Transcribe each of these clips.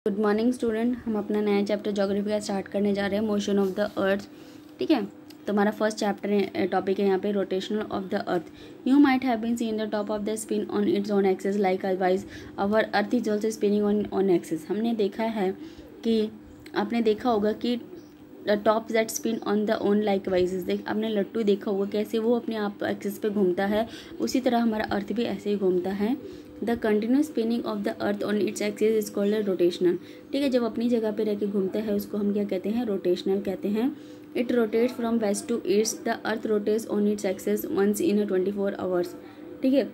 Good morning student. हम अपना नया चैप्टर ज्योग्राफी का स्टार्ट करने जा रहे हैं, मोशन ऑफ द अर्थ। ठीक है, तो हमारा फर्स्ट चैप्टर टॉपिक है यहाँ पे rotational of the earth. You might have been seen the top of the spin on its own axis like otherwise our earth is also spinning on axis. हमने देखा है कि आपने देखा होगा कि top that spin on the own likewise. देख आपने लट्टू देखा होगा कैसे वो अपने आप एक्सिस पे घूमता है, उसी तरह हमारा अर्थ भी ऐसे ही घूमता है। The continuous spinning of the earth on its axis is called rotational. ठीक है, जब अपनी जगह पे रह के घूमता है उसको हम क्या कहते हैं, रोटेशनल कहते हैं। It rotates from west to east. The earth rotates on its axis once in 24 hours. ठीक है,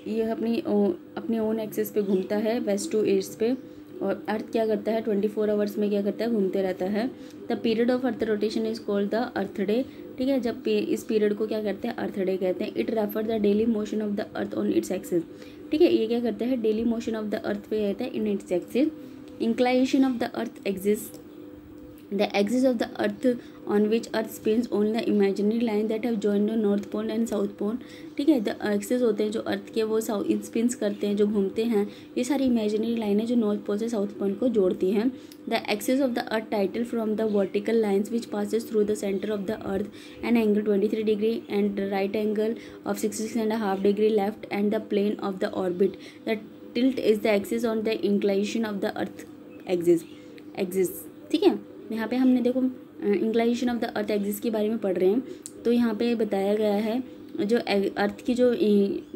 ये अपनी ओन एक्सिस पे घूमता है वेस्ट टू ईस्ट पे, और अर्थ क्या करता है 24 आवर्स में क्या करता है, घूमते रहता है। The period of earth rotation is called the earth day. ठीक है, जब इस पीरियड को क्या करते हैं, अर्थ डे कहते हैं। It refer the daily motion of the earth on its axis. ठीक है, ये क्या करता है, डेली मोशन ऑफ द अर्थ पे रहता है in its axis. Inclination of the earth axis, the axis of the earth on which earth spins on the imaginary line that have joined the north pole and south pole। ठीक है, the axis होते हैं जो अर्थ के, वो spins करते हैं, जो घूमते हैं। ये सारी इमेजिनरी लाइनें जो नॉर्थ पोल से साउथ पोल को जोड़ती हैं। The axis of the earth title from the vertical lines which passes through the centre of the earth an angle 23 degree and right angle of 66.5 degree left and the plane of the orbit. The tilt is the axis on the inclination of the earth axis. ठीक है, यहाँ पे हमने देखो inclination of the earth axis के बारे में पढ़ रहे हैं, तो यहाँ पे बताया गया है जो अर्थ की जो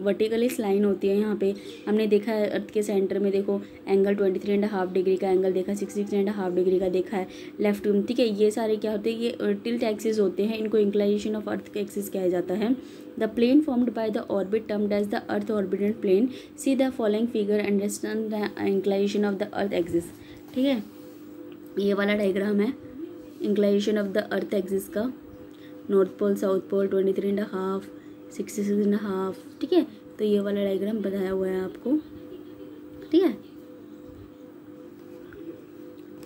वर्टिकली लाइन होती है, यहाँ पे हमने देखा है अर्थ के सेंटर में देखो एंगल 23.5 डिग्री का एंगल देखा, 66.5 डिग्री का देखा है लेफ्ट। ठीक है, ये सारे क्या होते हैं, ये टिल्ट एक्सिस होते हैं, इनको इंक्लाइनेशन ऑफ अर्थ एक्सिस कहा जाता है। The plane formed by the orbit termed as the earth orbital plane. See the following figure understand the inclination of the earth axis. ठीक है, ये वाला डायग्राम है inclination of the earth axis का, north pole south pole 23.5 66.5। ठीक है, तो ये वाला डायग्राम बताया हुआ है आपको। ठीक है,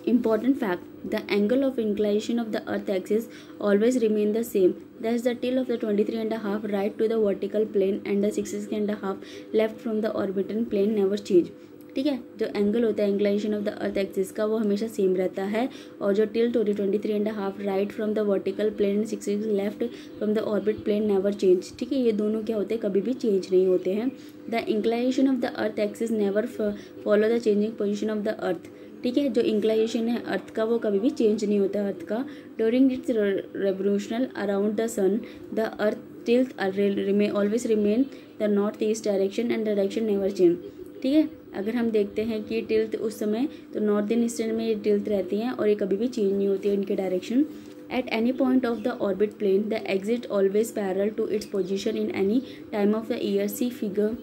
important fact, the angle of inclination of the earth axis always remain the same. Thus the tilt of the 23.5 right to the vertical plane and the 66.5 left from the orbital plane never change। ठीक है, जो angle होता है inclination of the earth axis का वो हमेशा same रहता है, और जो टिल्ट होती है 23.5 right from the vertical plane 66 left from the orbit plane never change. ठीक है, ये दोनों क्या होते हैं, कभी भी चेंज नहीं होते हैं। The inclination of the earth axis never follow the changing position of the earth. ठीक है, जो इंक्लाइनेशन है अर्थ का वो कभी भी चेंज नहीं होता अर्थ का। During its revolution around the sun the earth tilt always remain the north east direction and direction never change. ठीक है, अगर हम देखते हैं कि टिल्ट उस समय तो नॉर्दर्न ईस्टर्न में ये टिल्ट रहती हैं और ये कभी भी चेंज नहीं होती है इनके direction. At any point of the orbit plane the axis always parallel to its position in any time of the year. See figure.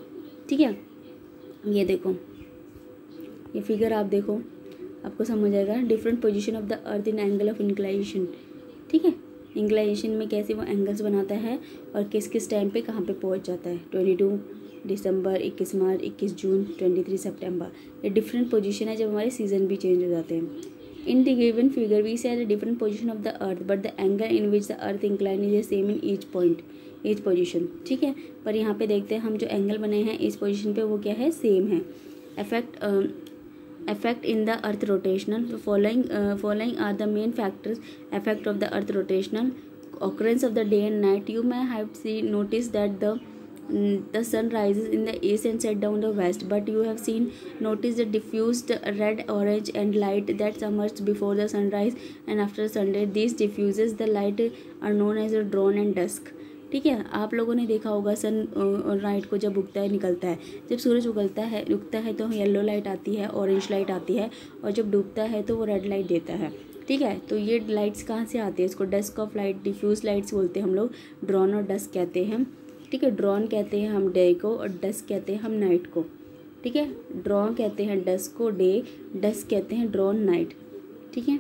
ठीक है, ये देखो, ये फिगर आप देखो, आपको समझ आएगा। Different position of the earth in angle of inclination. ठीक है, इंक्लाइनेशन में कैसे वो एंगल्स बनाता है और किस किस टाइम पे कहाँ पे पहुँच जाता है। 22 दिसंबर, 21 मार्च, 21 जून, 23 सितंबर। ये डिफरेंट पोजीशन है जब हमारे सीजन भी चेंज हो जाते हैं। In the given figure we see the different position of the earth but the angle in which the earth incline is the same in each point each position. ठीक है, पर यहाँ पे देखते हैं हम जो एंगल बने हैं इस पोजीशन पे वो क्या है, सेम है। effect in the earth rotational following are the main factors effect of the earth rotational occurrence of the day and night. You may have noticed that the sun rises in the east and set down the west, but you have noticed the diffused red, orange and light that emerges before the sunrise and after sunset. These diffuses the light are known as the dawn and dusk। ठीक है, आप लोगों ने देखा होगा सन और night को जब उगता है निकलता है, जब सूरज उगता है तो येलो लाइट आती है, ऑरेंज लाइट आती है, और जब डूबता है तो वो रेड लाइट देता है। ठीक है, तो ये लाइट्स कहाँ से आती है, इसको dusk of light, diffuse lights बोलते हैं हम लोग, ड्रॉन और डस्क कहते हैं। ठीक है, ड्रॉन कहते हैं हम डे को और डस्क कहते हैं हम नाइट को। ठीक है, ड्रॉन कहते हैं डस्क को डे, डस्क कहते हैं ड्रॉन नाइट। ठीक है,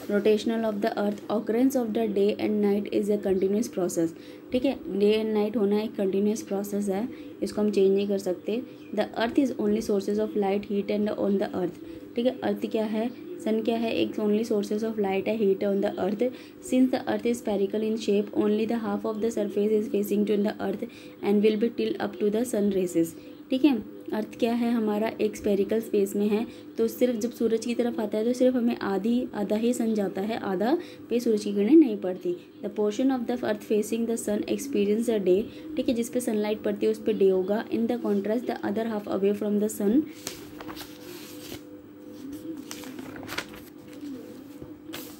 rotational of the earth occurrence of the day and night is a continuous process. ठीक है, डे एंड नाइट होना एक कंटिन्यूस प्रोसेस है, इसको हम चेंज नहीं कर सकते। The earth is only sources of light heat and on the earth. ठीक है, अर्थ क्या है, सन क्या है, एक ओनली सोर्सेज ऑफ लाइट है, heat on the earth. Since the earth is spherical in shape only the half of the surface is facing to the earth and will be till up to the sun rays. ठीक है, earth क्या है हमारा एक spherical space में है, तो सिर्फ जब सूरज की तरफ आता है तो सिर्फ हमें आधा ही सन जाता है, आधा पे सूरज की किरणें नहीं पड़ती। The portion of the earth facing the sun experience the day, ठीक है, जिस पे सनलाइट पड़ती है उस पर डे होगा। In the contrast the other half away from the sun,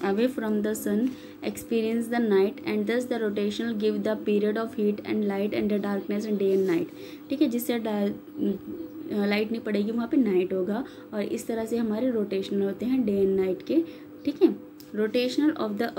away from the sun experience the night and thus the rotational give the period of heat and light and the darkness and day and night, ठीक है, जिससे light नहीं पड़ेगी वहाँ पे night होगा, और इस तरह से हमारे रोटेशनल होते हैं डे एंड नाइट के, ठीक है। Rotational of the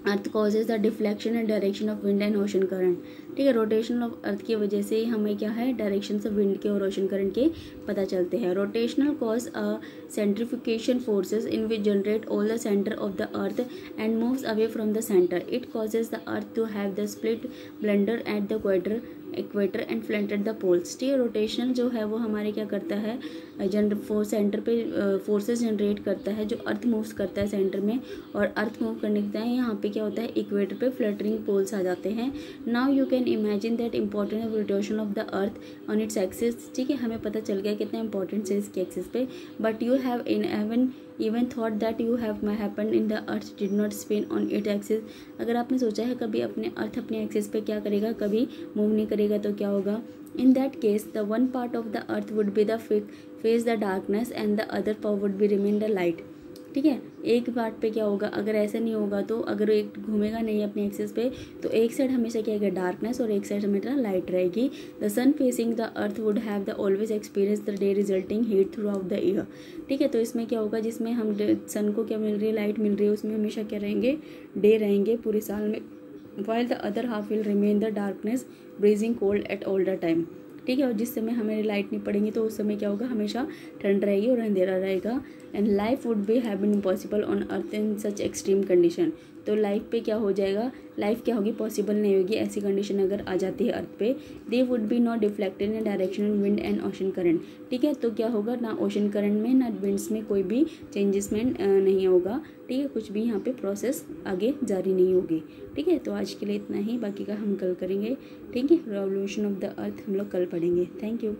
earth causes the deflection and direction of wind and ocean current, ठीक है। रोटेशनल ऑफ अर्थ की वजह से ही हमें क्या है डायरेक्शन ऑफ विंड के और ओशन करंट के पता चलते हैं। Rotational cause a centrification forces in which generate all the centre of the earth and moves away from the centre. It causes the earth to have the split blender at the equator and flattened the poles, ठीक है। Rotational जो है वो हमारे क्या करता है centre पे फोर्सेस जनरेट करता है, जो अर्थ मूव्स करता है सेंटर में, और अर्थ मूव करने के टाइम यहाँ पे क्या होता है इक्वेटर पे फ्लटरिंग पोल्स आ जाते हैं। Now you can imagine that important of rotation of the earth on its axis, ठीक है, हमें पता चल गया कितना इंपॉर्टेंट है इसके एक्सिस पे। But you have even thought that you have happened in the earth did not spin on its axis, अगर आपने सोचा है कभी अपने अर्थ अपने एक्सिस पे क्या करेगा, कभी मूव नहीं करेगा तो क्या होगा। In that case the one part of the earth would be the face the darkness and the other part would be remain the light, ठीक है। एक पार्ट पे क्या होगा, अगर ऐसा नहीं होगा तो अगर एक घूमेगा नहीं अपने एक्सिस पे तो एक साइड हमेशा क्या है डार्कनेस और एक साइड हमेशा लाइट रहेगी। The sun facing the earth would have the always experience the day resulting heat throughout the year, ठीक है। तो इसमें क्या होगा, जिसमें हम सन को क्या मिल रही है लाइट मिल रही है, उसमें हमेशा क्या रहेंगे डे रहेंगे पूरे साल में, while the other half will remain the darkness breezing cold at all the time, ठीक है। और जिस समय हमें लाइट नहीं पड़ेंगी तो उस समय क्या होगा हमेशा ठंड रहेगी और अंधेरा रहेगा। And life would be have been impossible on earth in such extreme condition, तो लाइफ पे क्या हो जाएगा, लाइफ क्या होगी पॉसिबल नहीं होगी ऐसी कंडीशन अगर आ जाती है अर्थ पे। They would be not deflected in direction wind and ocean current, ठीक है। तो क्या होगा ना ओशन करंट में ना विंड्स में कोई भी चेंजेस में नहीं होगा, ठीक है, कुछ भी यहाँ पे प्रोसेस आगे जारी नहीं होगी, ठीक है। तो आज के लिए इतना ही, बाकी का हम कल करेंगे, ठीक है। रेवोल्यूशन ऑफ द अर्थ हम लोग कल पढ़ेंगे। Thank you.